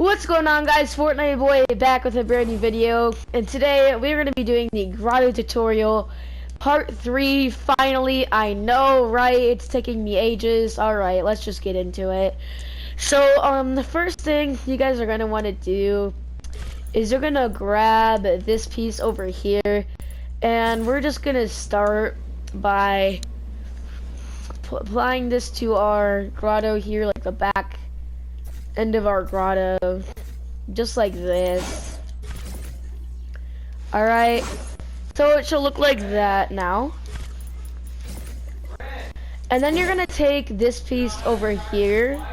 What's going on, guys? Fortnite boy back with a brand new video, and today we're going to be doing the Grotto tutorial part 3. Finally, I know, right? It's taking me ages. Alright, let's just get into it. So the first thing you guys are going to want to do is you're going to grab this piece over here, and we're just going to start by applying this to our grotto here, like the back end of our grotto, just like this. Alright, so it should look like that now. And then you're gonna take this piece over here,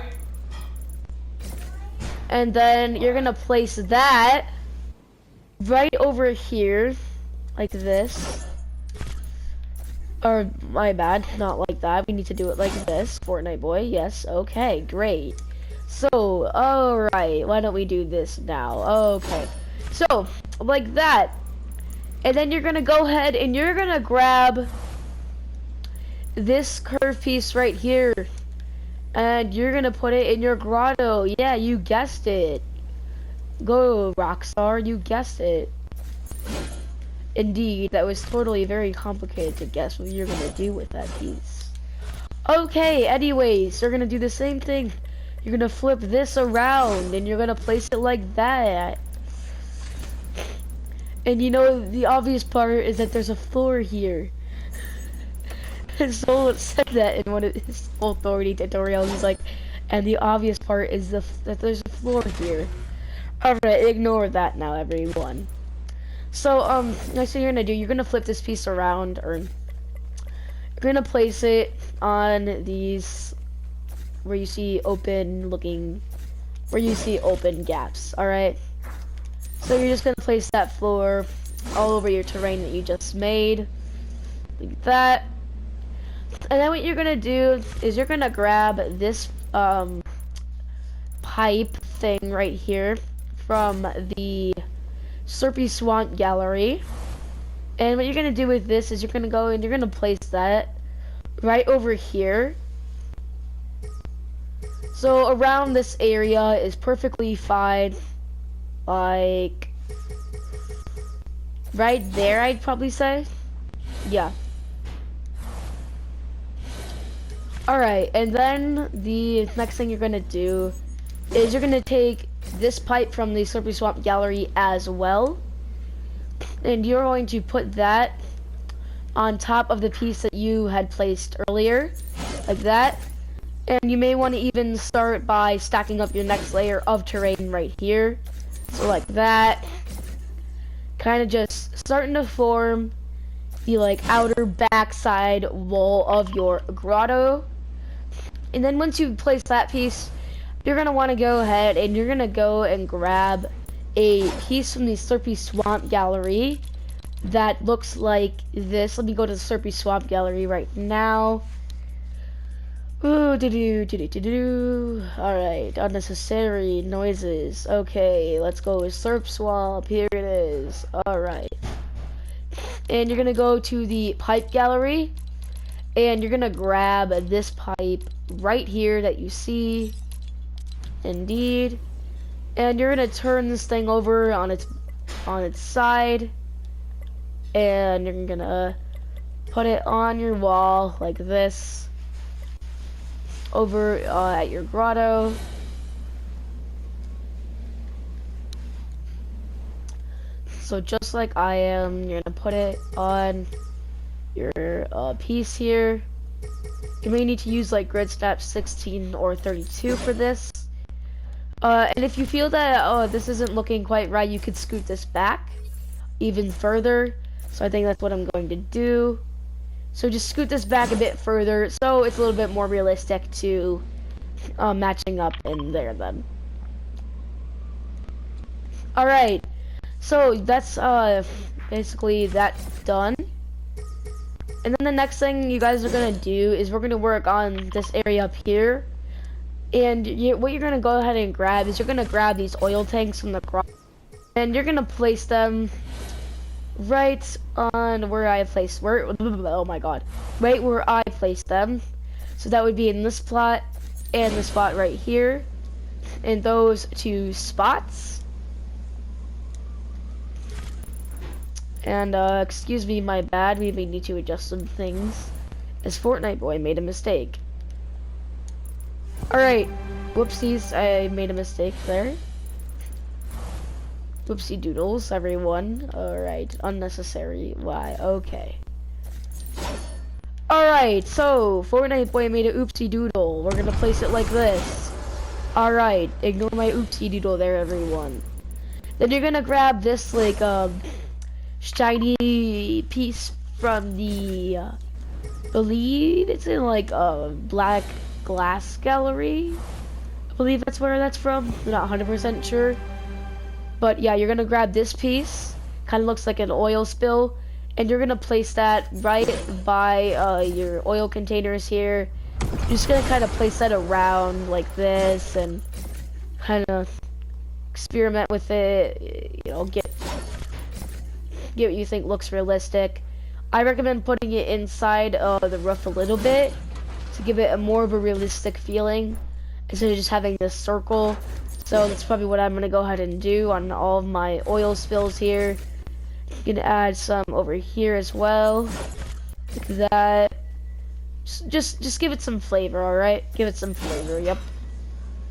and then you're gonna place that right over here, like this. Or, my bad, not like that. We need to do it like this. Fortnite boy, yes, okay, great. So, alright, why don't we do this now? Okay, so, like that. And then you're gonna go ahead and you're gonna grab this curved piece right here. And you're gonna put it in your grotto. Yeah, you guessed it. Go, Rockstar, you guessed it. Indeed, that was totally very complicated to guess what you're gonna do with that piece. Okay, anyways, you're gonna do the same thing. You're gonna flip this around and you're gonna place it like that. And you know, the obvious part is that there's a floor here. And Soul said that in one of his authority tutorials. He's like, and the obvious part is that there's a floor here. Alright, ignore that now, everyone. So, next thing you're gonna do, you're gonna flip this piece around, or you're gonna place it on these where you see open gaps. Alright, so you're just gonna place that floor all over your terrain that you just made, like that. And then what you're gonna do is you're gonna grab this pipe thing right here from the Slurpy Swamp Gallery, and what you're gonna do with this is you're gonna go and you're gonna place that right over here. So around this area is perfectly fine, like right there, I'd probably say. Yeah. Alright, and then the next thing you're gonna do is you're gonna take this pipe from the Slurpy Swamp Gallery as well, and you're going to put that on top of the piece that you had placed earlier, like that. And you may want to even start by stacking up your next layer of terrain right here. So like that. Kind of just starting to form the like outer backside wall of your grotto. And then once you place that piece, you're going to want to go ahead and you're going to go and grab a piece from the Slurpy Swamp Gallery that looks like this. Let me go to the Slurpy Swamp Gallery right now. Ooh, alright, unnecessary noises. Okay, let's go with Slurp Swamp. Here it is. Alright. And you're gonna go to the pipe gallery, and you're gonna grab this pipe right here that you see. Indeed. And you're gonna turn this thing over on its side, and you're gonna put it on your wall like this. Over at your grotto. So just like I am, you're gonna put it on your piece here. You may need to use like grid steps 16 or 32 for this. And if you feel that this isn't looking quite right, you could scoot this back even further. So I think that's what I'm going to do. So just scoot this back a bit further, so it's a little bit more realistic to matching up in there then. Alright, so that's basically that done. And then the next thing you guys are going to do is we're going to work on this area up here. And what you're going to go ahead and grab is you're going to grab these oil tanks from the grotto, and you're going to place them right on where I placed, oh my god, right where I placed them. So that would be in this spot and the spot right here. in those two spots. And excuse me, my bad, we may need to adjust some things, as Fortnite boy made a mistake. Alright, whoopsies, I made a mistake there. Whoopsie doodles, everyone. Alright, unnecessary. Why? Okay. Alright, so Fortnite boy made a oopsie doodle. We're gonna place it like this. Alright, ignore my oopsie doodle there, everyone. Then you're gonna grab this like shiny piece from the believe it's in like a black glass gallery. I believe that's where that's from. I'm not 100% sure. But yeah, you're gonna grab this piece. Kind of looks like an oil spill. And you're gonna place that right by your oil containers here. You're just gonna kind of place that around like this and kind of experiment with it. You know, get what you think looks realistic. I recommend putting it inside the roof a little bit to give it a more of a realistic feeling instead of just having this circle. So that's probably what I'm gonna go ahead and do on all of my oil spills here. You can add some over here as well, like that. Just give it some flavor, all right? Give it some flavor. Yep.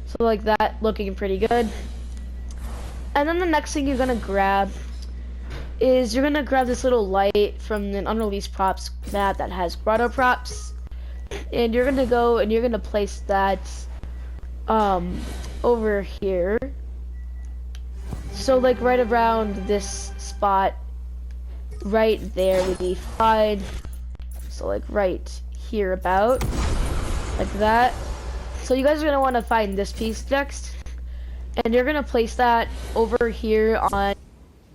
So like that, looking pretty good. And then the next thing you're gonna grab is you're gonna grab this little light from an unreleased props map that has Grotto props, and you're gonna go and you're gonna place that over here. So like right around this spot, right there would be fine. So like right here about, like that. So you guys are gonna want to find this piece next, and you're gonna place that over here on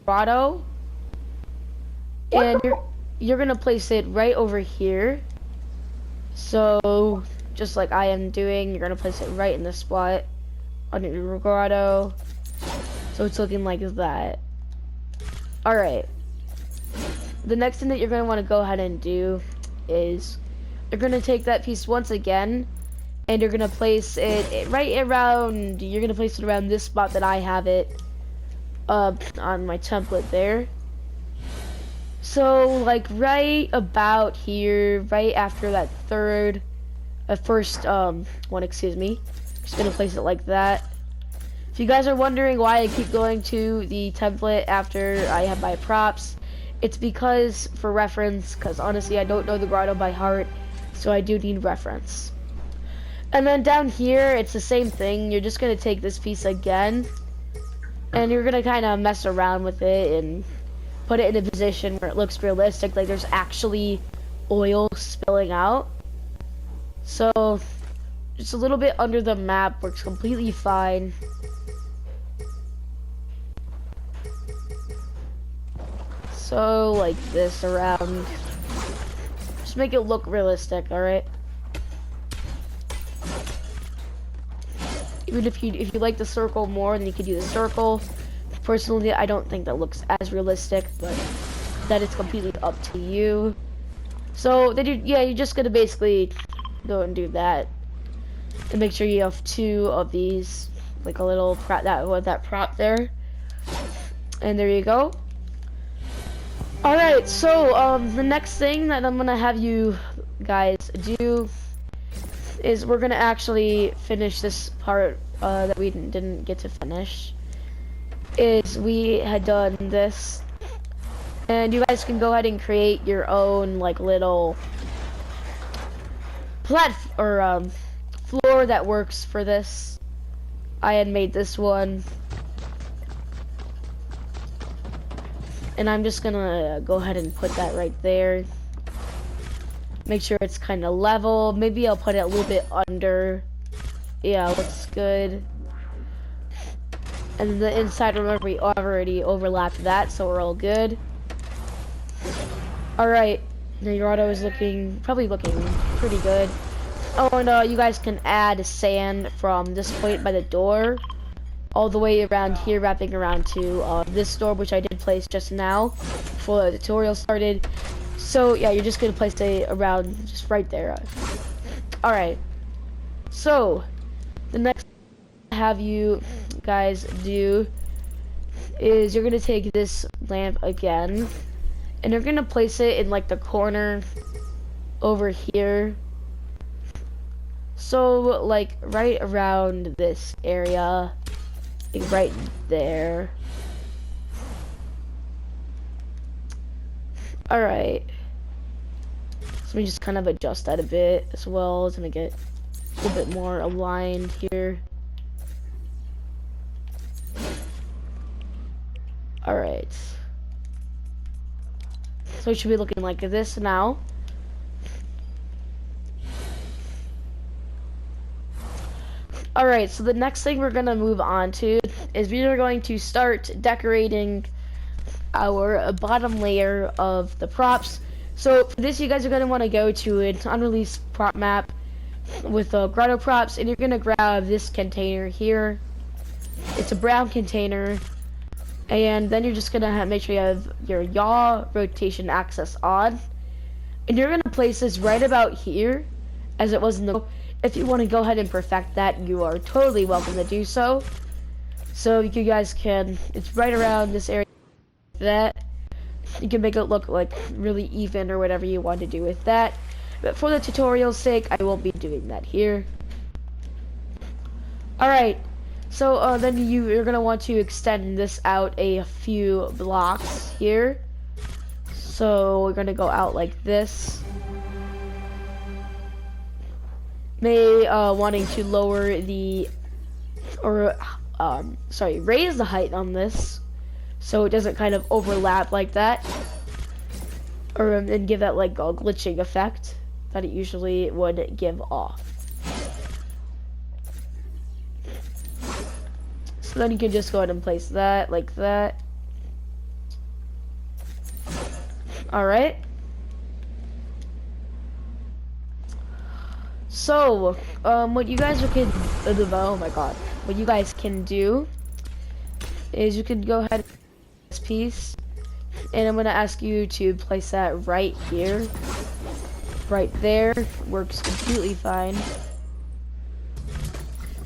Grotto. And you're gonna place it right over here. So just like I am doing, you're gonna place it right in the spot on your Grotto. So it's looking like that. Alright. The next thing that you're gonna want to go ahead and do is you're gonna take that piece once again and you're gonna place it right around, you're gonna place it around this spot that I have it on my template there. So like right about here, right after that first one, excuse me. Just gonna place it like that. If you guys are wondering why I keep going to the template after I have my props, it's because for reference, because honestly I don't know the Grotto by heart, so I do need reference. And then down here, it's the same thing. You're just gonna take this piece again, and you're gonna kind of mess around with it and put it in a position where it looks realistic, like there's actually oil spilling out. So just a little bit under the map works completely fine. So like this around, just make it look realistic, all right? Even if you like the circle more, then you could do the circle. Personally, I don't think that looks as realistic, but that is completely up to you. So then you're just gonna basically go and do that, and make sure you have two of these, like a little prop that prop there, and there you go. All right, so the next thing that I'm gonna have you guys do is we're gonna actually finish this part that we didn't get to finish. Is we had done this, and you guys can go ahead and create your own like little floor that works for this. I had made this one, and I'm just gonna go ahead and put that right there. Make sure it's kind of level. Maybe I'll put it a little bit under. Yeah, looks good. And the inside, remember, we already overlapped that, so we're all good. Alright, the Grotto is probably looking pretty good. Oh, and you guys can add sand from this point by the door all the way around here, wrapping around to this door, which I did place just now before the tutorial started. So yeah, you're just gonna place it around just right there. Alright, so the next I have you guys do is you're gonna take this lamp again, and you're gonna place it in like the corner over here. So like right around this area, like right there. All right. So let me just kind of adjust that a bit as well. It's gonna get a little bit more aligned here. All right. So it should be looking like this now. All right, so the next thing we're gonna move on to is we are going to start decorating our bottom layer of the props. So for this, you guys are gonna want to go to an unreleased prop map with Grotto props, and you're gonna grab this container here. It's a brown container, and then you're just gonna make sure you have your yaw rotation axis on, and you're gonna place this right about here, as it was in the. If you want to go ahead and perfect that, you are totally welcome to do so. So you guys can, it's right around this area that. You can make it look like really even or whatever you want to do with that. But for the tutorial's sake, I won't be doing that here. Alright, so then you're going to want to extend this out a few blocks here. So we're going to go out like this. Wanting to lower the, or raise the height on this so it doesn't kind of overlap like that, or and give that like a glitching effect that it usually would give off. So then you can just go ahead and place that like that. All right. So, what you guys can, oh my god, what you guys can do is you can go ahead and this piece, and I'm gonna ask you to place that right here, right there. Works completely fine.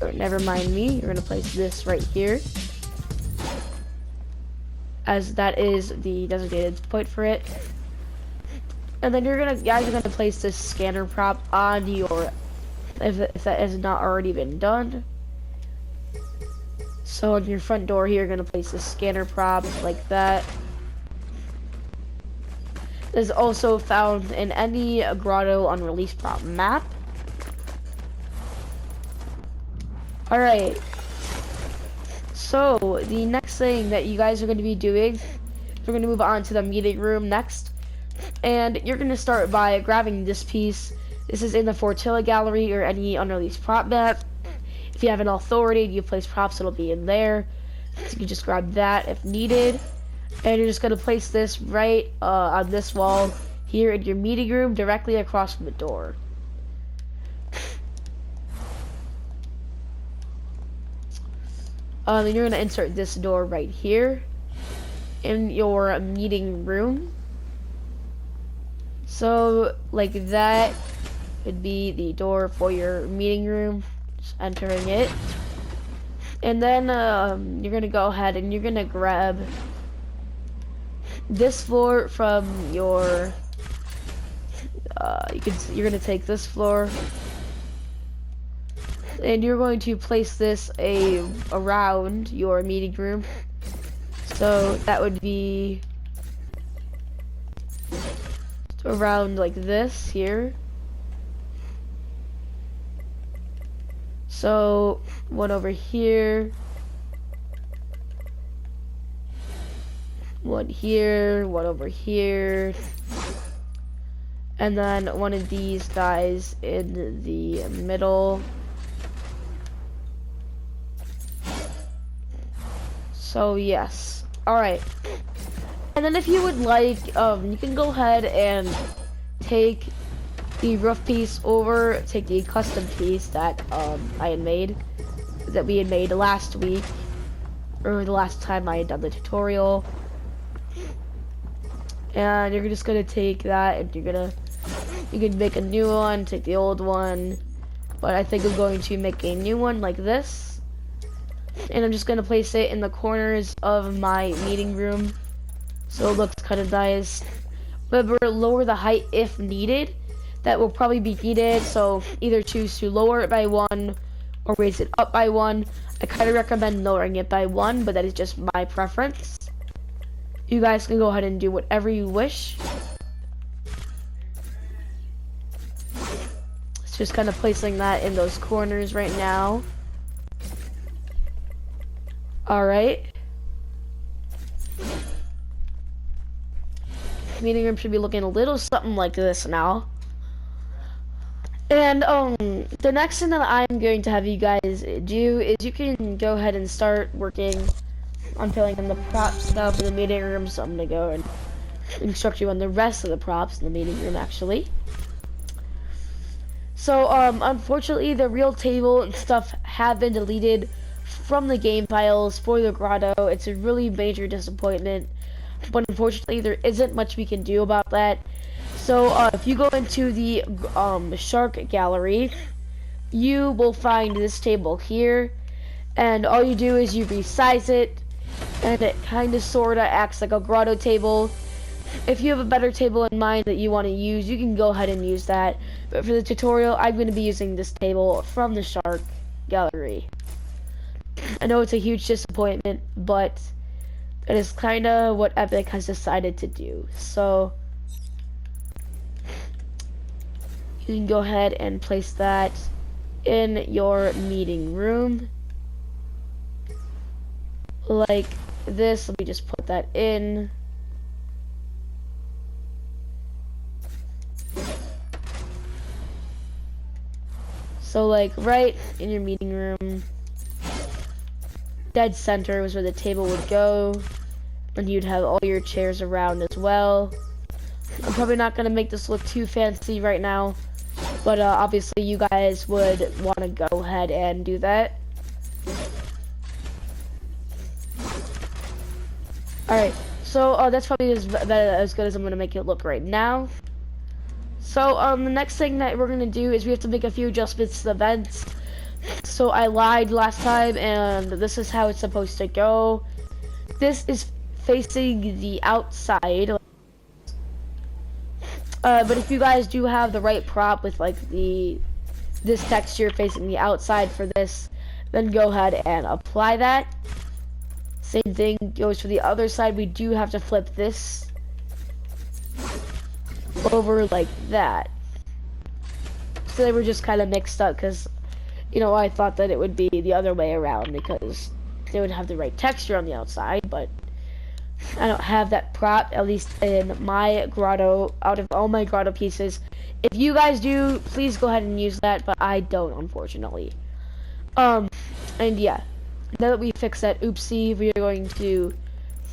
Or never mind me. You're gonna place this right here, as that is the designated point for it. And then guys are gonna place this scanner prop on your, if that has not already been done. So on your front door here, you're gonna place this scanner prop like that. This is also found in any Grotto unreleased prop map. All right. So the next thing that you guys are going to be doing, we're going to move on to the meeting room next. And you're going to start by grabbing this piece. This is in the Fortnite gallery or any unreleased prop map. If you have an authority, you place props, it'll be in there. So you can just grab that if needed. And you're just going to place this right on this wall here in your meeting room, directly across from the door. And you're going to insert this door right here in your meeting room. So, like that would be the door for your meeting room. Just entering it. And then you're going to go ahead and you're going to grab this floor from your, you're going to take this floor. And you're going to place this around your meeting room. So that would be around like this here. So one over here, one here, one over here, and then one of these guys in the middle. So yes, all right. And then if you would like, you can go ahead and take the roof piece over, take the custom piece that we had made last week, or the last time I had done the tutorial. And you're just gonna take that, and you can make a new one, take the old one, but I think I'm going to make a new one like this. And I'm just gonna place it in the corners of my meeting room, so it looks kind of nice. Remember, lower the height if needed. That will probably be needed, so either choose to lower it by 1 or raise it up by 1. I kind of recommend lowering it by 1, but that is just my preference. You guys can go ahead and do whatever you wish. It's just kind of placing that in those corners right now. Alright. Meeting room should be looking a little something like this now. And the next thing that I'm going to have you guys do is you can go ahead and start working on filling in the props now for the meeting room. So I'm gonna go and instruct you on the rest of the props in the meeting room actually. So unfortunately the real table and stuff have been deleted from the game files for the grotto. It's a really major disappointment, but unfortunately there isn't much we can do about that. So if you go into the shark gallery, you will find this table here, and all you do is you resize it, and it kind of sorta acts like a grotto table. If you have a better table in mind that you want to use, you can go ahead and use that. But for the tutorial, I'm going to be using this table from the shark gallery. I know it's a huge disappointment, but it is kind of what Epic has decided to do. So you can go ahead and place that in your meeting room like this. Let me just put that in. So like right in your meeting room, dead center was where the table would go, and you'd have all your chairs around as well. I'm probably not gonna make this look too fancy right now, but obviously you guys would want to go ahead and do that. Alright, so that's probably as good as I'm gonna make it look right now. So the next thing that we're gonna do is we have to make a few adjustments to the vents. So I lied last time, and this is how it's supposed to go. This is facing the outside. But if you guys do have the right prop with like this texture facing the outside for this, then go ahead and apply that. Same thing goes for the other side. We do have to flip this over like that. So they were just kind of mixed up because, you know, I thought that it would be the other way around because they would have the right texture on the outside, but I don't have that prop, at least in my grotto, out of all my grotto pieces. If you guys do, please go ahead and use that, but I don't, unfortunately. And yeah, now that we fixed that oopsie, we are going to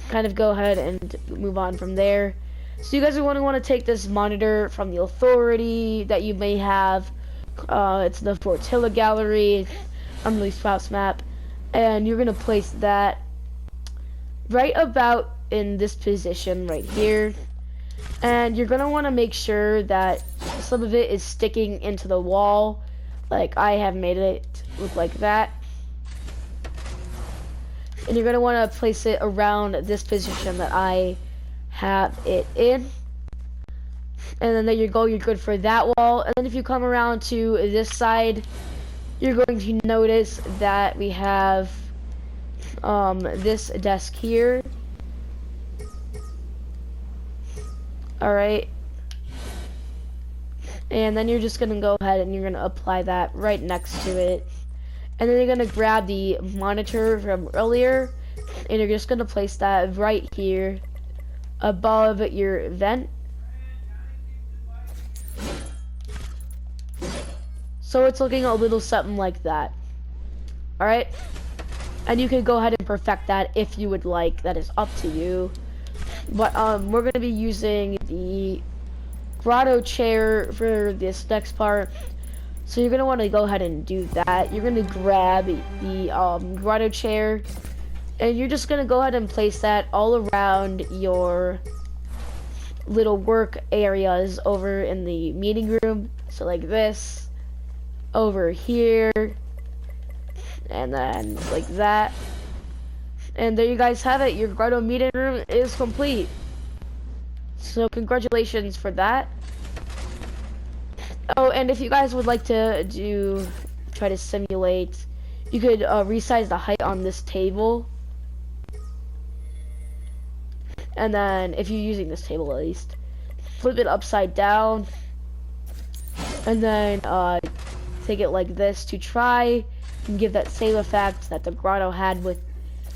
kind of go ahead and move on from there. So you guys are going to want to take this monitor from the authority that you may have. It's the Fortilla gallery, unreleased props map, and you're going to place that right about in this position right here, and you're gonna want to make sure that some of it is sticking into the wall, like I have made it look like that. And you're gonna want to place it around this position that I have it in, and then there you go, you're good for that wall. And then if you come around to this side, you're going to notice that we have this desk here. Alright, and then you're just gonna go ahead and you're gonna apply that right next to it, and then you're gonna grab the monitor from earlier, and you're just gonna place that right here above your vent. So it's looking a little something like that. Alright, and you can go ahead and perfect that if you would like. That is up to you. But we're going to be using the grotto chair for this next part. So you're going to want to go ahead and do that. You're going to grab the grotto chair, and you're just going to go ahead and place that all around your little work areas over in the meeting room. So like this, over here, and then like that. And there you guys have it. Your Grotto meeting room is complete. So congratulations for that. Oh, and if you guys would like to try to simulate, you could resize the height on this table. And then, if you're using this table at least, flip it upside down. And then take it like this to try and give that same effect that the Grotto had with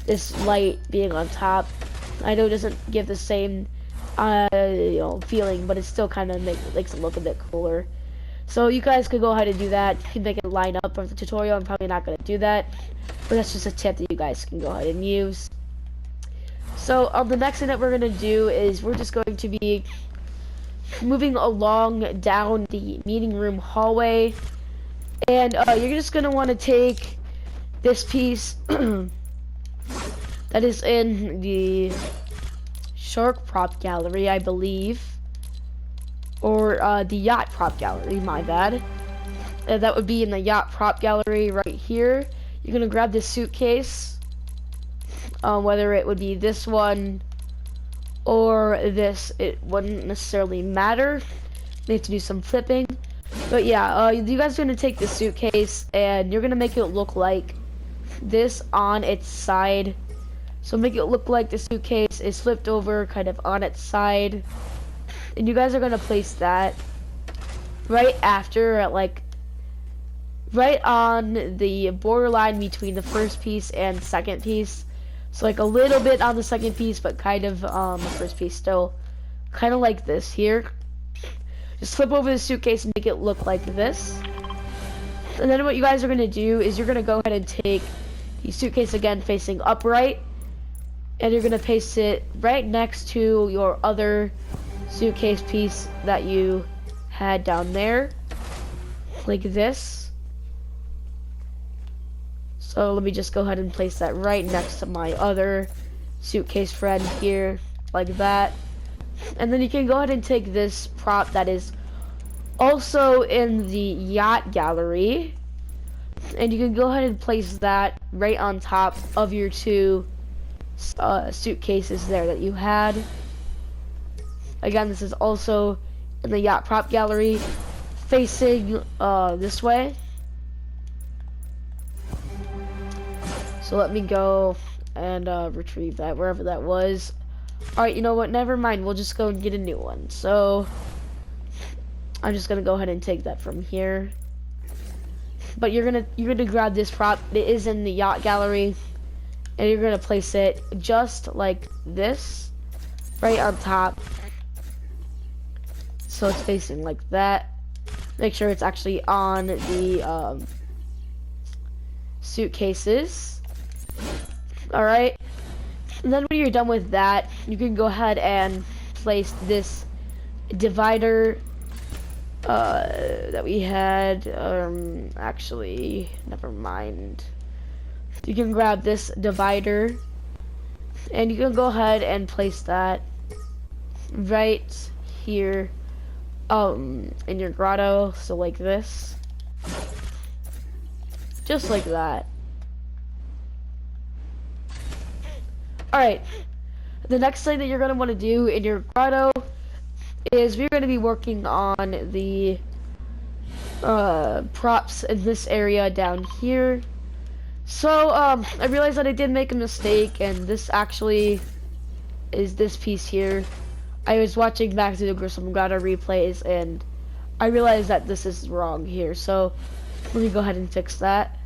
this light being on top. I know it doesn't give the same feeling, but it still kind of makes it look a bit cooler. So you guys could go ahead and do that. You can make it line up for the tutorial. I'm probably not going to do that, but that's just a tip that you guys can go ahead and use. So the next thing that we're going to do is we're just going to be moving along down the meeting room hallway, and you're just going to want to take this piece that is in the shark prop gallery, I believe, or the yacht prop gallery, my bad. That would be in the yacht prop gallery right here. You're gonna grab this suitcase, whether it would be this one or this, it wouldn't necessarily matter. You have to do some flipping, but yeah, you guys are gonna take this suitcase and you're gonna make it look like this on its side. So make it look like the suitcase is flipped over kind of on its side. And you guys are going to place that right after, like, right on the borderline between the first piece and second piece. So like a little bit on the second piece, but kind of the first piece still. Kind of like this here. Just flip over the suitcase and make it look like this. And then what you guys are going to do is you're going to go ahead and take the suitcase again facing upright. And you're going to place it right next to your other suitcase piece that you had down there, like this. So let me just go ahead and place that right next to my other suitcase friend here, like that. And then you can go ahead and take this prop that is also in the yacht gallery, and you can go ahead and place that right on top of your two suitcases there that you had. Again, this is also in the yacht prop gallery, facing this way. So let me go and retrieve that wherever that was. Alright, you know what, never mind, we'll just go and get a new one. So I'm just gonna go ahead and take that from here. But you're gonna grab this prop. It is in the yacht gallery, and you're gonna place it just like this, right on top. So it's facing like that. Make sure it's actually on the suitcases. Alright. And then when you're done with that, you can go ahead and place this divider that we had. Actually, never mind. You can grab this divider and you can go ahead and place that right here in your grotto, so like this, just like that. Alright, the next thing that you're going to want to do in your grotto is we're going to be working on the props in this area down here. So I realized that I did make a mistake, and this actually is this piece here. I was watching back to the some Grotto replays, and I realized that this is wrong here. So let me go ahead and fix that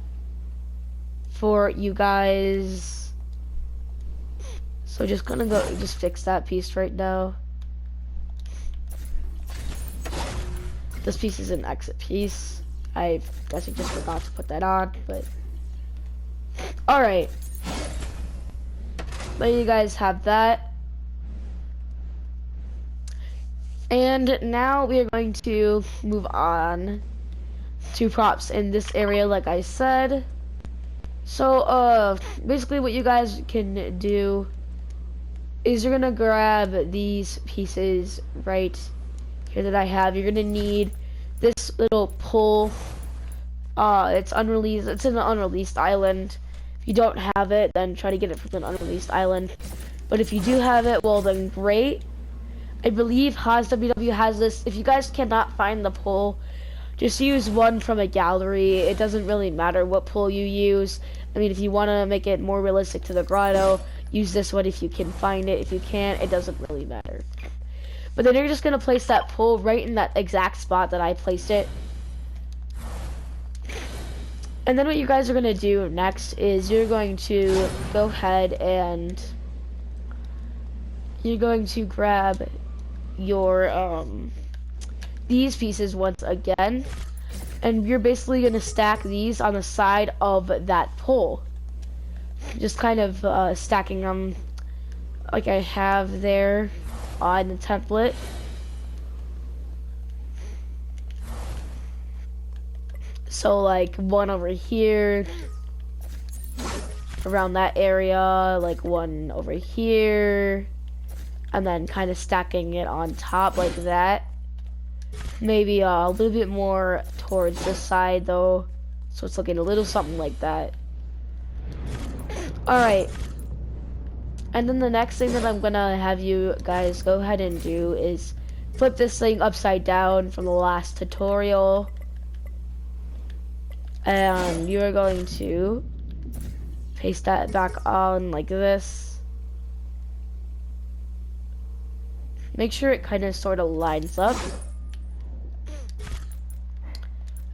for you guys. So just gonna just fix that piece right now. This piece is an exit piece. I guess I just forgot to put that on, but alright. There you guys have that. And now we are going to move on to props in this area, like I said. So basically what you guys can do is you're gonna grab these pieces right here that I have. You're gonna need this little pull It's unreleased. It's in an unreleased island. If you don't have it, then try to get it from an unreleased island. But if you do have it, well then great. I believe HozWW has this. If you guys cannot find the poll, just use one from a gallery. It doesn't really matter what poll you use. I mean, if you want to make it more realistic to the grotto, use this one if you can find it. If you can't, it doesn't really matter. But then you're just going to place that poll right in that exact spot that I placed it. And then what you guys are going to do next is you're going to go ahead and you're going to grab your these pieces once again, and you're basically going to stack these on the side of that pole, just kind of stacking them like I have there on the template. So like one over here around that area, like one over here, and then kind of stacking it on top like that. Maybe a little bit more towards this side though, so it's looking a little something like that. Alright, and then the next thing that I'm gonna have you guys go ahead and do is flip this thing upside down from the last tutorial, and you're going to paste that back on like this. Make sure it kind of sort of lines up.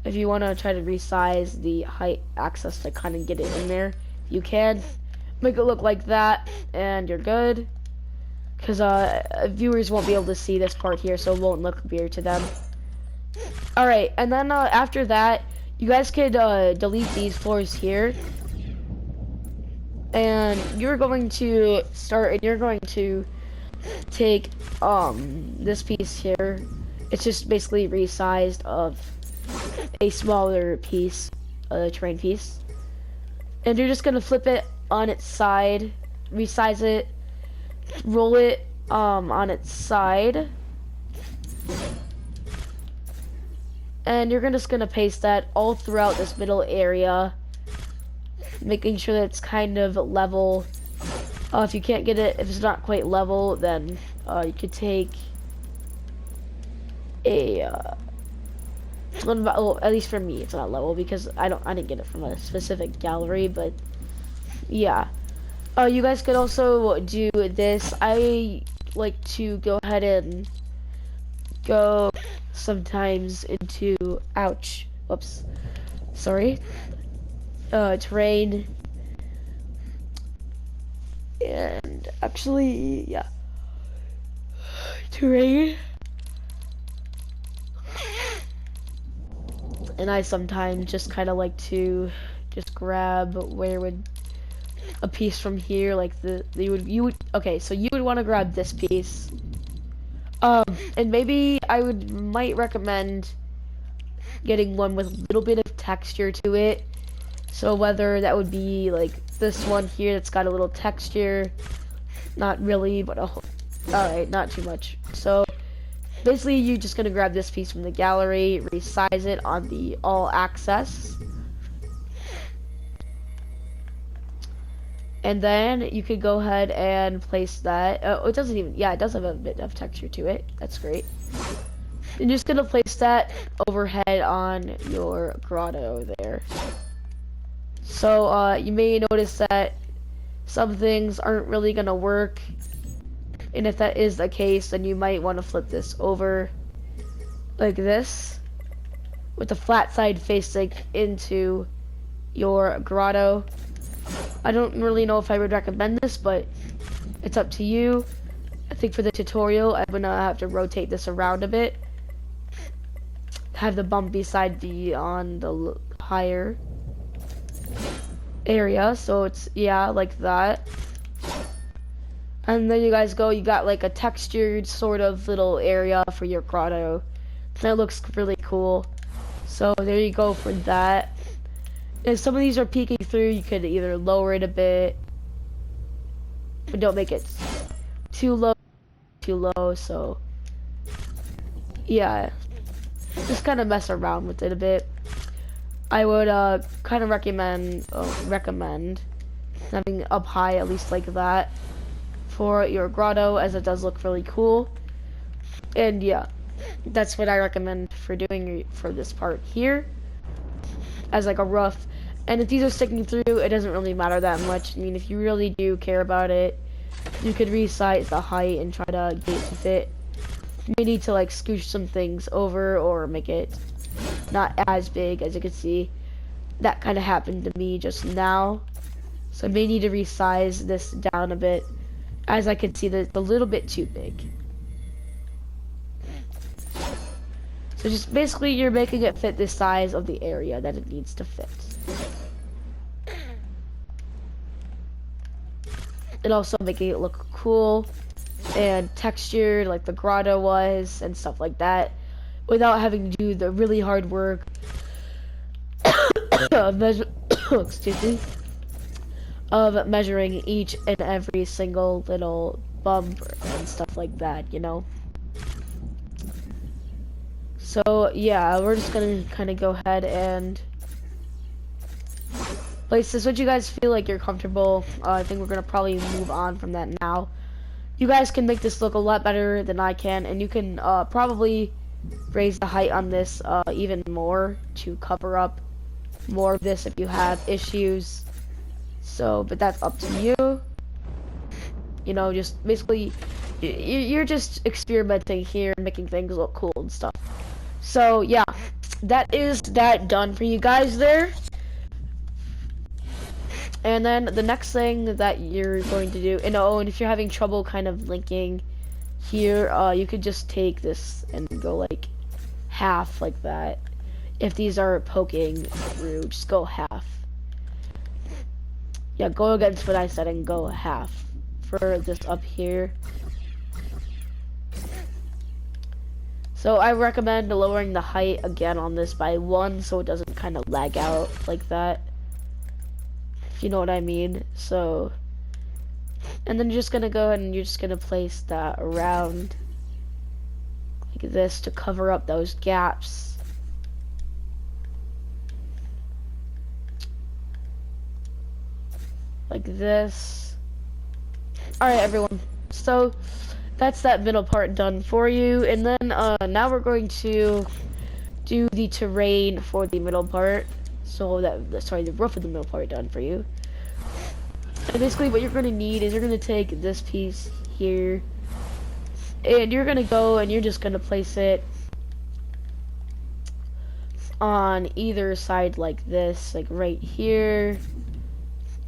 If you want to try to resize the height axis to kind of get it in there, you can. Make it look like that, and you're good. Because viewers won't be able to see this part here, so it won't look weird to them. Alright, and then after that, you guys could delete these floors here. And you're going to start, and you're going to take this piece here. It's just basically resized of a smaller piece, terrain piece, and you're just gonna flip it on its side, resize it, roll it on its side, and you're just gonna paste that all throughout this middle area, making sure that it's kind of level. If you can't get it, if it's not quite level, then you could take a well, at least for me, it's not level because I didn't get it from a specific gallery, but yeah. You guys could also do this. I like to go ahead and go sometimes into, ouch, whoops, sorry, terrain, and actually, yeah, terrain. And I sometimes just kind of like to just grab where would a piece from here, like you would okay, so you would want to grab this piece, and maybe I might recommend getting one with a little bit of texture to it. So whether that would be like this one here that's got a little texture, not really, but alright, not too much. So basically, you're just gonna grab this piece from the gallery, resize it on the all access, and then you could go ahead and place that. It doesn't even, yeah, it does have a bit of texture to it. That's great. You're just gonna place that overhead on your grotto there. So you may notice that some things aren't really gonna work. And if that is the case, then you might want to flip this over like this, with the flat side facing into your grotto. I don't really know if I would recommend this, but it's up to you. I think for the tutorial, I'm gonna have to rotate this around a bit. Have the bumpy side be on the higher area, so it's, yeah, like that. And then you guys go, you got like a textured sort of little area for your grotto. That looks really cool. So there you go for that. If some of these are peeking through, you could either lower it a bit, but don't make it too low, so yeah. Just kind of mess around with it a bit. I would kind of recommend having up high, at least like that, for your grotto, as it does look really cool. And yeah, that's what I recommend for doing for this part here, as like a rough. And if these are sticking through, it doesn't really matter that much. I mean, if you really do care about it, you could resize the height and try to get to fit. You may need to like scooch some things over or make it not as big. As you can see, that kind of happened to me just now. So I may need to resize this down a bit, as I could see that it's a little bit too big. So just basically you're making it fit the size of the area that it needs to fit. And also making it look cool and textured like the grotto was and stuff like that, without having to do the really hard work of excuse me, of measuring each and every single little bump and stuff like that, you know? So yeah, we're just gonna kind of go ahead and place this. What you guys feel like you're comfortable. I think we're gonna probably move on from that now. You guys can make this look a lot better than I can, and you can probably raise the height on this even more to cover up more of this if you have issues. So, but that's up to you. You know, just basically, you're just experimenting here and making things look cool and stuff. So yeah, that is that done for you guys there. And then the next thing that you're going to do, and if you're having trouble kind of linking here, you could just take this and go like half like that. If these are poking through, just go half. Yeah, go against what I said and go half for this up here. So I recommend lowering the height again on this by 1 so it doesn't kind of lag out like that. If you know what I mean. So, and then you're just gonna go ahead and you're just gonna place that around like this to cover up those gaps. Like this. Alright everyone, so that's that middle part done for you, and then now we're going to do the terrain for the middle part. So the roof of the middle part done for you. And basically what you're going to need is you're going to take this piece here, and you're going to go and you're just going to place it on either side like this, like right here,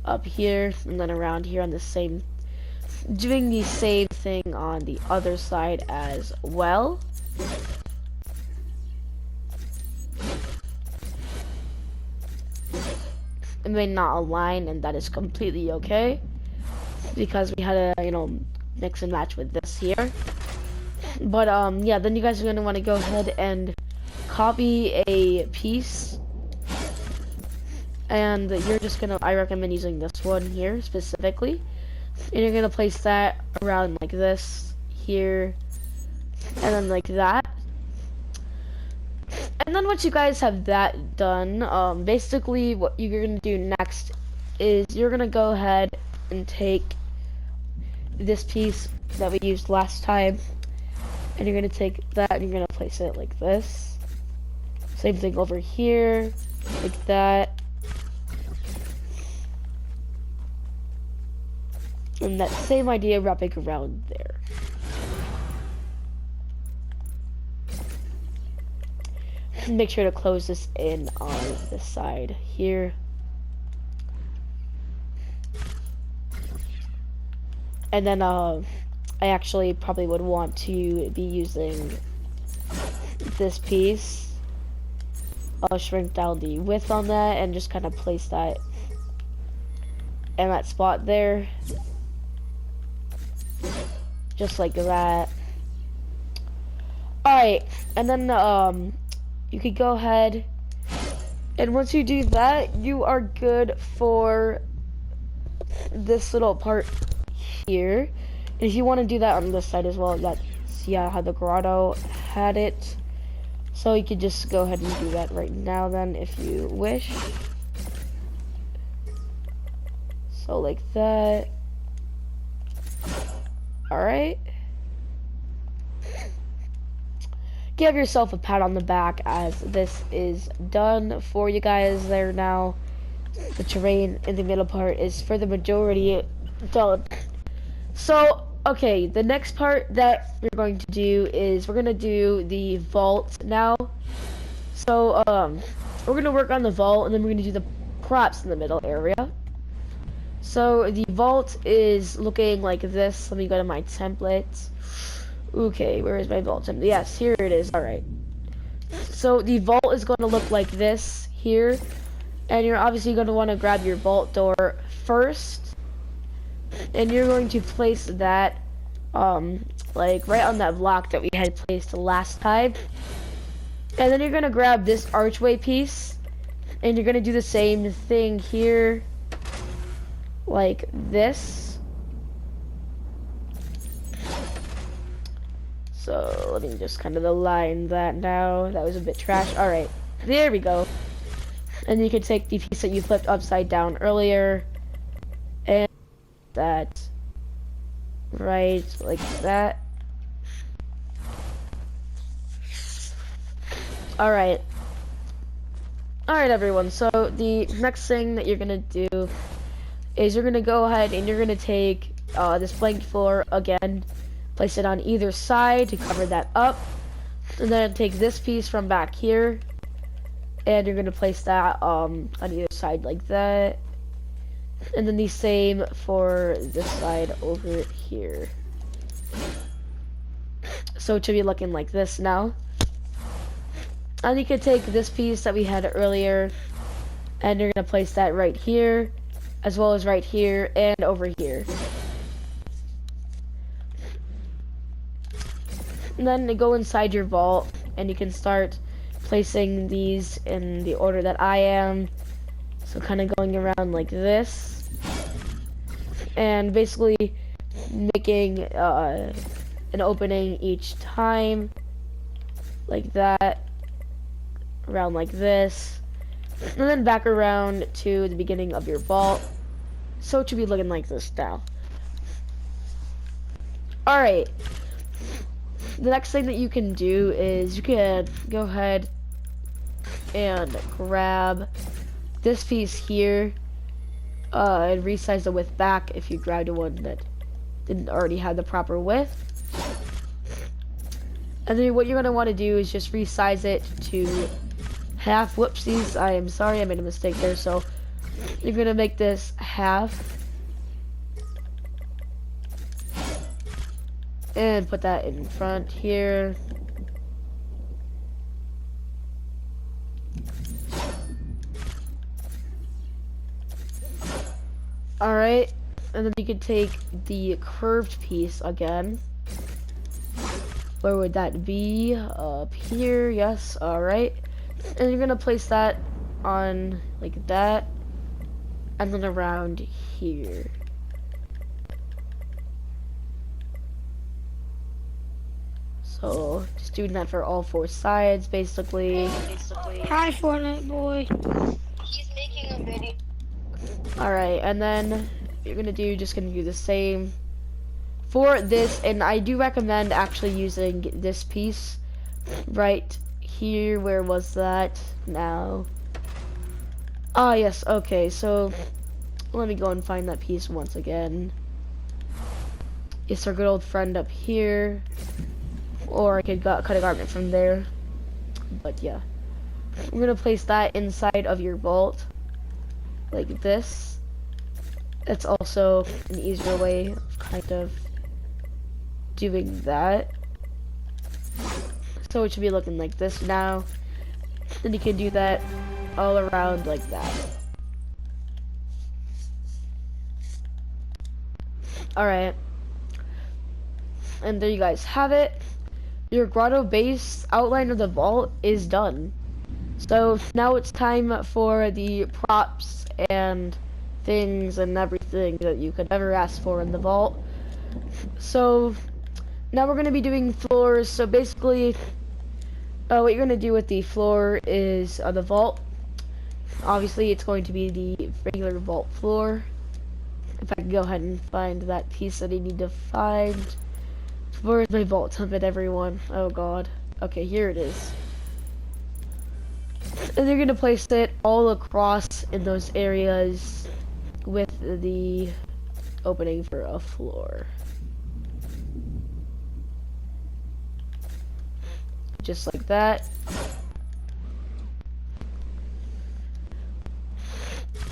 up here, and then around here on the same, doing the same thing on the other side as well. It may not align, and that is completely okay, because we had to, mix and match with this here. But yeah, then you guys are gonna want to go ahead and copy a piece, and you're just gonna, I recommend using this one here specifically, and you're gonna place that around like this here, and then like that. And then once you guys have that done, basically what you're gonna do next is you're gonna go ahead and take this piece that we used last time, and you're gonna take that and you're gonna place it like this. Same thing over here, like that. And that same idea wrapping around there. Make sure to close this in on this side here. And then I actually probably would want to be using this piece. I'll shrink down the width on that and just kind of place that in that spot there. Just like that. Alright, and then you could go ahead, and once you do that, you are good for this little part here. And if you want to do that on this side as well, that's, yeah, how the grotto had it. So you could just go ahead and do that right now then if you wish. So like that. Alright. Give yourself a pat on the back as this is done for you guys there now. The terrain in the middle part is for the majority done. So, okay, the next part that we're going to do is we're going to do the vault now. So, we're going to work on the vault and then we're going to do the props in the middle area. So, the vault is looking like this. Let me go to my templates. Okay, where is my vault template? Yes, here it is. Alright. So, the vault is going to look like this here. And you're obviously going to want to grab your vault door first. And you're going to place that, like right on that block that we had placed last time. And then you're going to grab this archway piece. And you're going to do the same thing here. Like this. So let me just kind of align that now. That was a bit trash. Alright, there we go. And you can take the piece that you flipped upside down earlier. And that right like that. Alright. Alright everyone, so the next thing that you're gonna do is you're gonna go ahead and you're gonna take this blank floor again, place it on either side to cover that up, and then take this piece from back here and you're gonna place that on either side like that, and then the same for this side over here. So it should be looking like this now. And you can take this piece that we had earlier and you're gonna place that right here, as well as right here and over here. And then go inside your vault and you can start placing these in the order that I am. So kind of going around like this. And basically making an opening each time. Like that. Around like this. And then back around to the beginning of your vault. So it should be looking like this now. Alright. The next thing that you can do is you can go ahead and grab this piece here and resize the width back if you grabbed one that didn't already have the proper width. And then what you're going to want to do is just resize it to half. Whoopsies, I am sorry, I made a mistake there. So you're going to make this half and put that in front here. Alright, and then you can take the curved piece again. Where would that be? Up here, yes, alright. And you're gonna place that on like that, and then around here. So, just doing that for all four sides, basically. Hi, Fortnite boy. He's making a video. Alright, and then you're gonna do the same for this, and I do recommend actually using this piece right here. Where was that now? Ah, yes, okay, so let me go and find that piece once again. It's our good old friend up here. Or I could cut a garment from there. But yeah. I'm gonna place that inside of your vault. Like this. That's also an easier way of kind of doing that. So it should be looking like this now. Then you can do that all around like that. Alright. And there you guys have it. Your grotto base outline of the vault is done. So now it's time for the props and things and everything that you could ever ask for in the vault. So now we're going to be doing floors. So basically what you're gonna do with the floor is the vault. Obviously, it's going to be the regular vault floor. If I can go ahead and find that piece that I need to find. Where's my vault template, everyone? Oh god. Okay, here it is. And you're gonna place it all across in those areas with the opening for a floor. Just like that.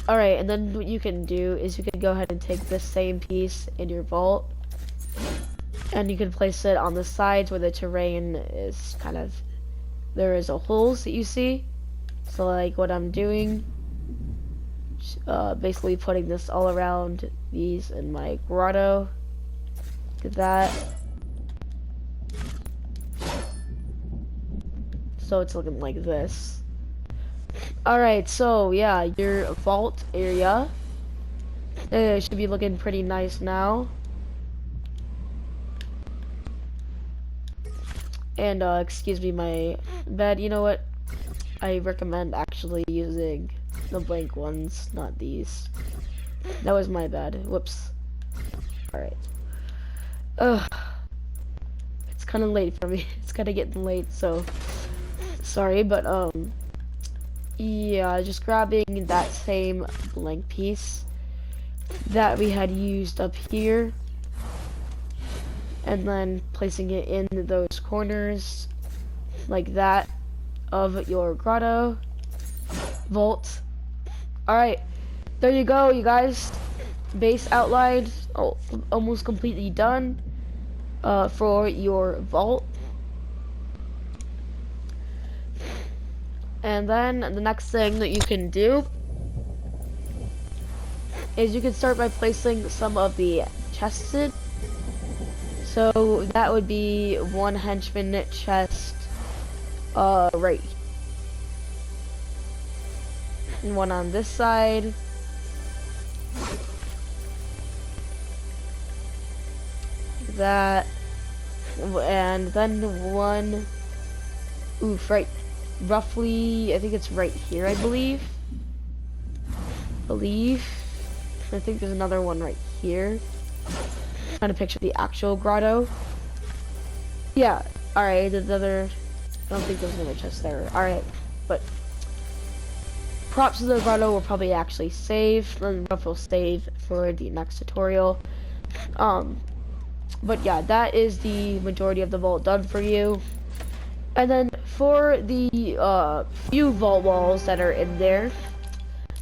Alright, and then what you can do is you can go ahead and take this same piece in your vault, and you can place it on the sides where the terrain is kind of, there is a holes that you see. So like what I'm doing, basically putting this all around these in my grotto. Look at that. So it's looking like this. Alright, so yeah, your vault area should be looking pretty nice now. And excuse me, my bed, you know what? I recommend actually using the blank ones, not these. That was my bad. Whoops. Alright. Ugh. It's kind of late for me. It's kind of getting late, so sorry, but yeah, just grabbing that same blank piece that we had used up here, and then placing it in those corners like that of your grotto vault. Alright, there you go, you guys. Base outline almost completely done for your vault. And then the next thing that you can do is you can start by placing some of the chests in. So that would be one henchman chest right, and one on this side, that, and then one, oof, right, roughly, I think it's right here, I believe. I think there's another one right here. I'm trying to picture the actual grotto. Yeah, alright, there's another, I don't think there's another chest there. Alright, but props to the grotto will probably actually save, and rough will save for the next tutorial. But yeah, that is the majority of the vault done for you. And then for the few vault walls that are in there,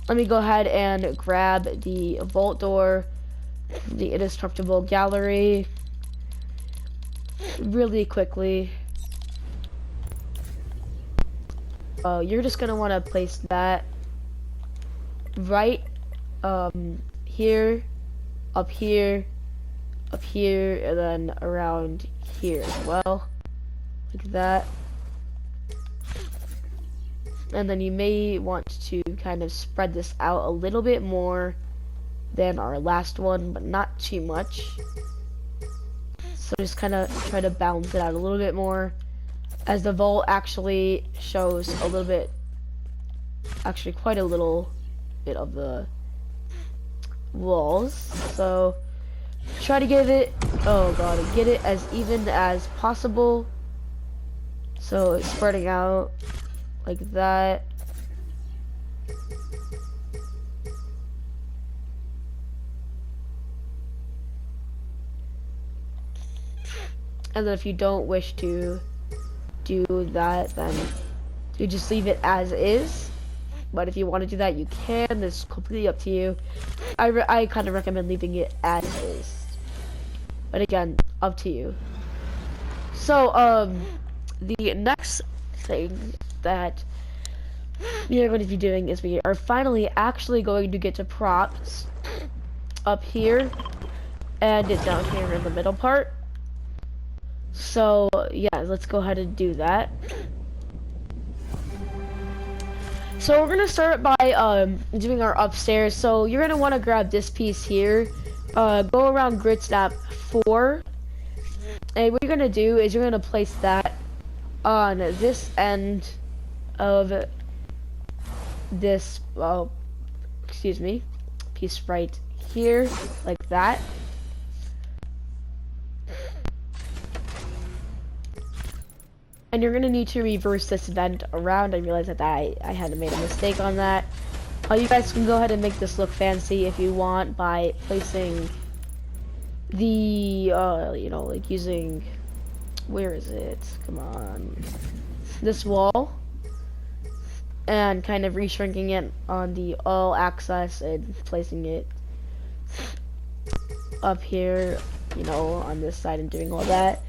let me go ahead and grab the vault door, the indestructible gallery, really quickly. You're just gonna want to place that right here, up here, up here, and then around here as well, like that. And then you may want to kind of spread this out a little bit more than our last one, but not too much. So just kind of try to balance it out a little bit more, as the vault actually shows a little bit, actually quite a little bit of the walls. So try to get it, oh god, get it as even as possible, so it's spreading out like that. And then if you don't wish to do that, then you just leave it as is. But if you want to do that, you can. It's completely up to you. I kind of recommend leaving it as is. But again, up to you. So, the next thing that we are going to be doing is we are finally actually going to get to props up here and down here in the middle part. So yeah, let's go ahead and do that. So we're gonna start by doing our upstairs. So you're gonna want to grab this piece here, go around grid snap 4, and what you're gonna do is you're gonna place that on this end of this, well, excuse me, piece right here, like that. And you're gonna need to reverse this vent around. I realized that I had made a mistake on that. You guys can go ahead and make this look fancy if you want by placing the, you know, like using, where is it? Come on. This wall. And kind of reshrinking it on the all access and placing it up here, you know, on this side and doing all that.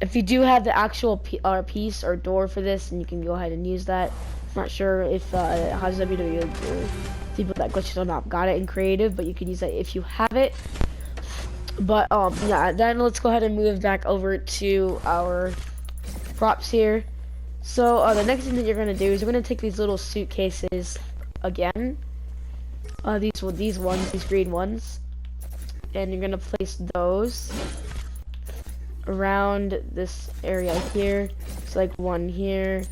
If you do have the actual piece or door for this, and you can go ahead and use that. I'm not sure if how's WWE or people that glitches or not got it in creative, but you can use that if you have it. But yeah, then let's go ahead and move back over to our props here. So the next thing that you're gonna do is you're gonna take these little suitcases again. These green ones, and you're gonna place those around this area here. It's like one here.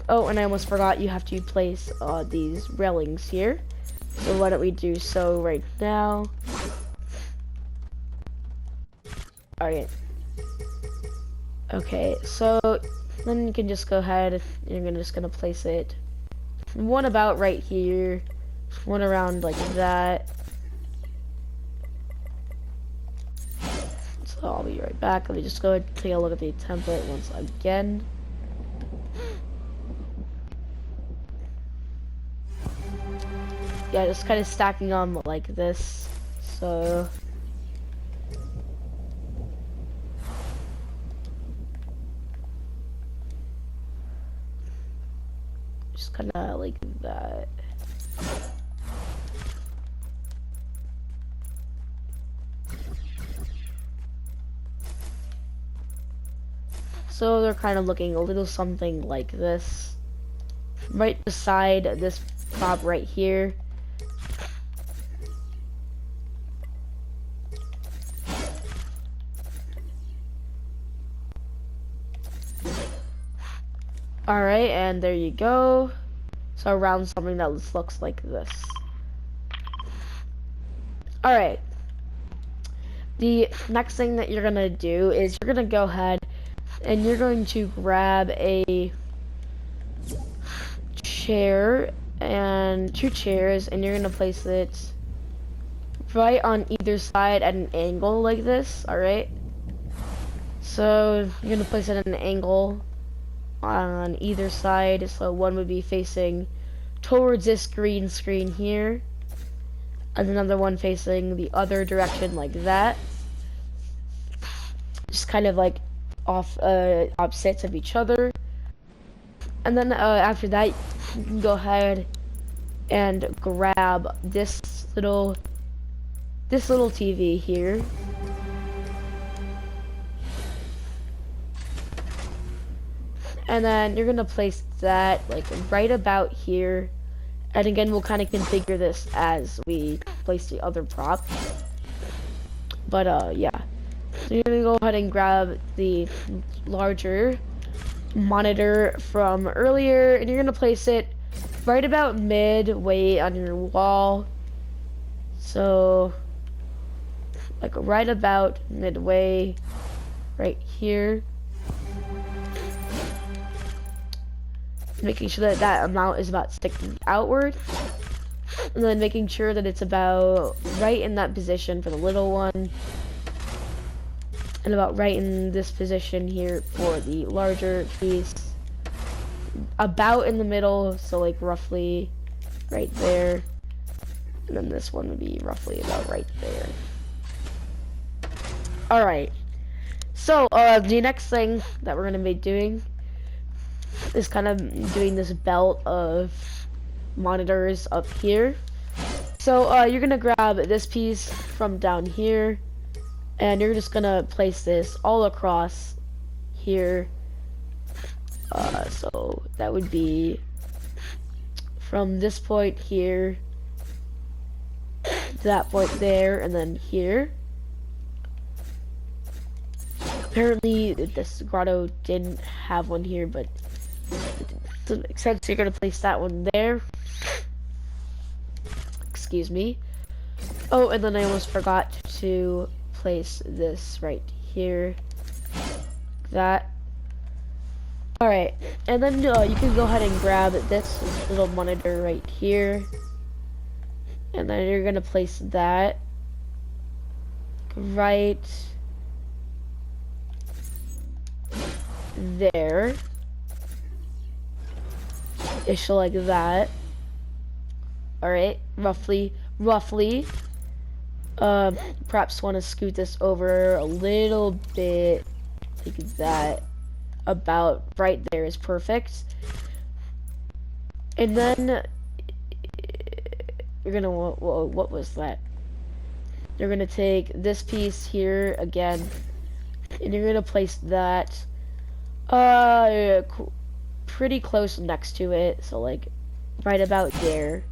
Oh, and I almost forgot, you have to place these railings here. So why don't we do so right now? Alright. Okay, so then you can just go ahead, you're just gonna place it one about right here, one around like that. So I'll be right back. Let me just go ahead and take a look at the template once again. Yeah, just kind of stacking on like this. So just kind of like that. So they're kind of looking a little something like this. Right beside this prop right here. Alright, and there you go. So around something that looks like this. Alright. The next thing that you're gonna do is you're gonna go ahead and you're going to grab a chair and 2 chairs, and you're gonna place it right on either side at an angle like this. Alright. So you're gonna place it at an angle on either side, so one would be facing towards this green screen here, and another one facing the other direction like that, just kind of like off opposites of each other. And then after that, you can go ahead and grab this little TV here. And then you're gonna place that like right about here. And again, we'll kind of configure this as we place the other prop. But yeah. So you're gonna go ahead and grab the larger monitor from earlier, and you're gonna place it right about midway on your wall. So like right about midway right here. Making sure that that amount is about sticking outward, and then making sure that it's about right in that position for the little one, and about right in this position here for the larger piece, about in the middle, so like roughly right there, and then this one would be roughly about right there. Alright, so the next thing that we're going to be doing is kind of doing this belt of monitors up here. So you're gonna grab this piece from down here, and you're just gonna place this all across here. So that would be from this point here to that point there, and then here. apparently this grotto didn't have one here, but it doesn't make sense. You're gonna place that one there. Excuse me. Oh, and then I almost forgot to place this right here. Like that. Alright, and then you can go ahead and grab this little monitor right here. And then you're gonna place that right there. Ish like that. Alright, roughly. Perhaps want to scoot this over a little bit like that. About right there is perfect. And then you're gonna, whoa, what was that? You're gonna take this piece here again, and you're gonna place that pretty close next to it, so like right about there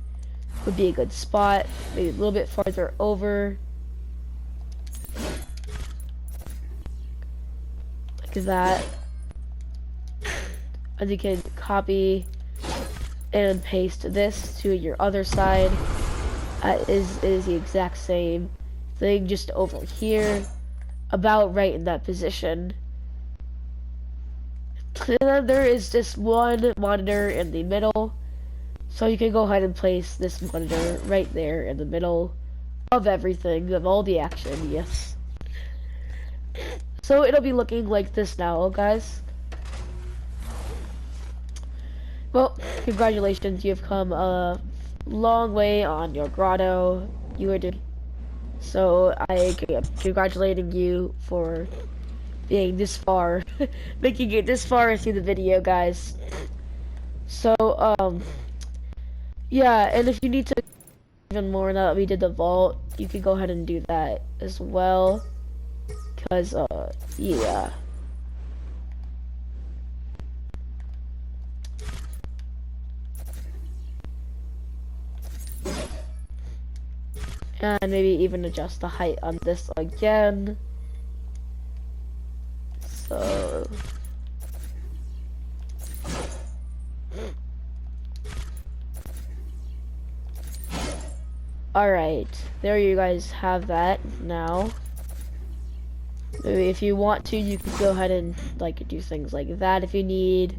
would be a good spot. Maybe a little bit farther over, like that. And you can copy and paste this to your other side. Is the exact same thing, just over here, about right in that position. And then there is just one monitor in the middle, so you can go ahead and place this monitor right there in the middle of everything, of all the action. Yes. So it'll be looking like this now, guys. Well, congratulations, you've come a long way on your grotto. You were doing so. I am congratulating you for being this far, making it this far into the video, guys. So, yeah, and if you need to even more now that we did the vault, you can go ahead and do that as well. Cause, yeah. And maybe even adjust the height on this again. So alright, there you guys have that now. Maybe if you want to, you can go ahead and like do things like that if you need.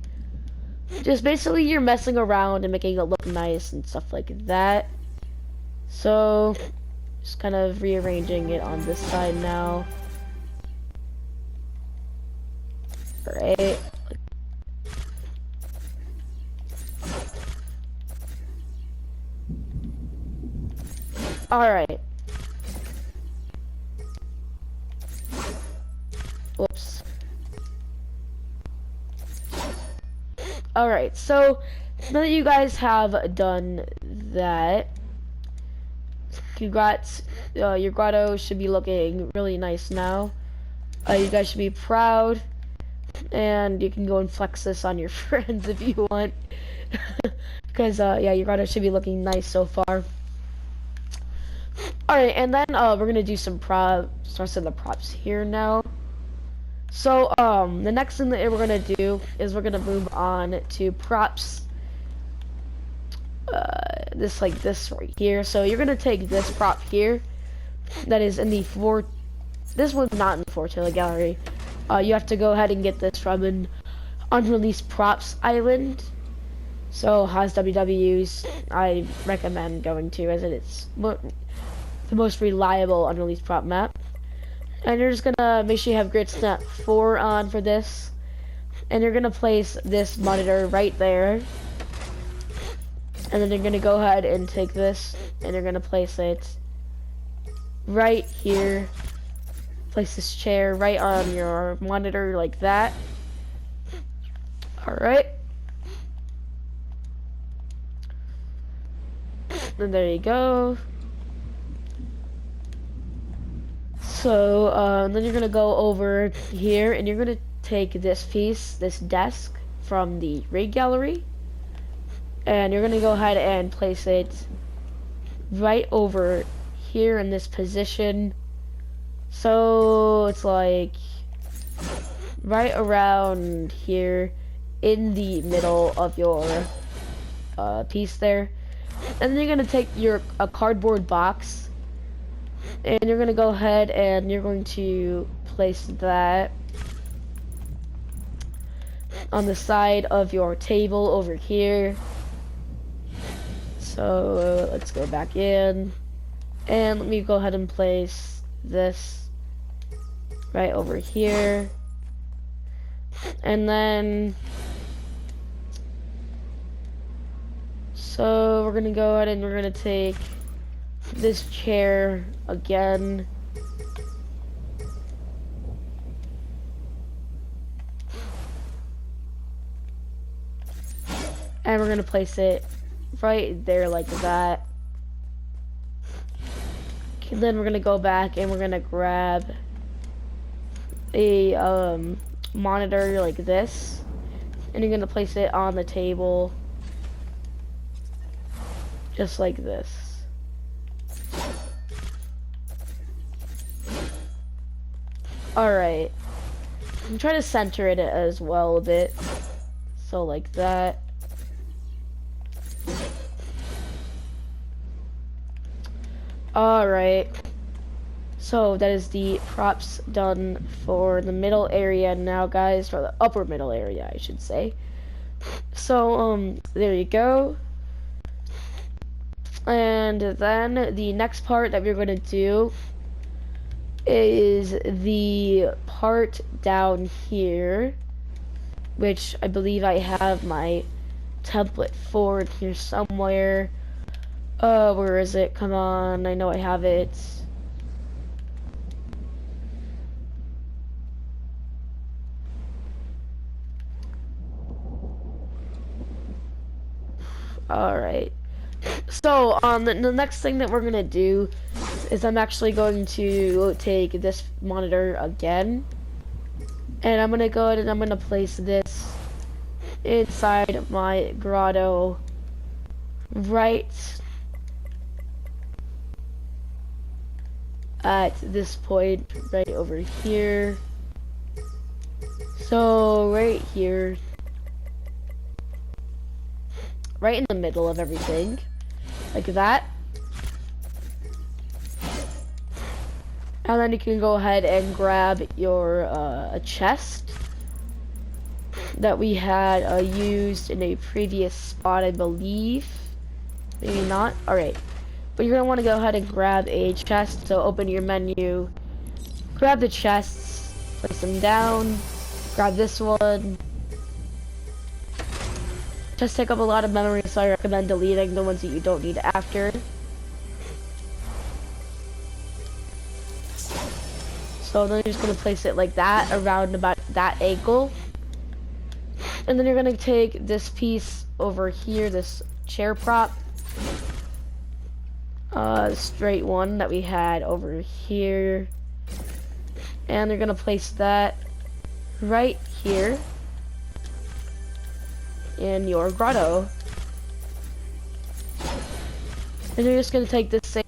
Just basically you're messing around and making it look nice and stuff like that. So just kind of rearranging it on this side now. Alright. Alright. Whoops. Alright, so now that you guys have done that, congrats, your grotto should be looking really nice now. You guys should be proud, and you can go and flex this on your friends if you want, because yeah, your grotto should be looking nice so far. Alright, and then we're gonna do some rest of the props here now. So the next thing that we're gonna do is we're gonna move on to props. This like this right here. So you're gonna take this prop here that is in the this one's not in the Fortnite gallery. You have to go ahead and get this from an unreleased props island. So has WWs, I recommend going to, as it's the most reliable unreleased prop map. And you're just gonna make sure you have grid snap 4 on for this, and you're gonna place this monitor right there. And then you're gonna go ahead and take this, and you're gonna place it right here. Place this chair right on your monitor like that. Alright. And there you go. So, then you're gonna go over here, and you're gonna take this piece, this desk, from the rig gallery. And you're gonna go ahead and place it right over here in this position. So it's like right around here in the middle of your piece there. And then you're gonna take a cardboard box, and you're gonna go ahead and you're going to place that on the side of your table over here. So let's go back in, and let me go ahead and place this right over here. And then so we're gonna go ahead and we're gonna take this chair again. And we're gonna place it right there like that. Okay, then we're gonna go back and we're gonna grab a monitor like this, and you're gonna place it on the table just like this. Alright, I'm trying to center it as well a bit, so like that. Alright, so that is the props done for the middle area now, guys, for the upper middle area, I should say. So, there you go. And then the next part that we're going to do is the part down here, which I believe I have my template for in here somewhere. Where is it? Come on, I know I have it. Alright. So, the next thing that we're gonna do is I'm actually going to take this monitor again, and I'm gonna go ahead and I'm gonna place this inside my grotto right at this point right over here. So right here, right in the middle of everything, like that. And then you can go ahead and grab your a chest that we had used in a previous spot, I believe. Maybe not. Alright. But you're going to want to go ahead and grab a chest. So open your menu, grab the chests, place them down, grab this one. Just take up a lot of memory, so I recommend deleting the ones that you don't need after. So then you're just going to place it like that, around about that angle. And then you're going to take this piece over here, this chair prop, the straight one that we had over here, and you're going to place that right here in your grotto. And you're just going to take this same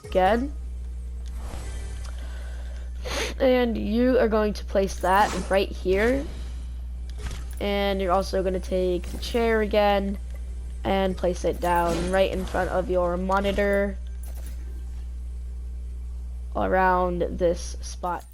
again, and you are going to place that right here. And you're also going to take the chair again and place it down right in front of your monitor around this spot.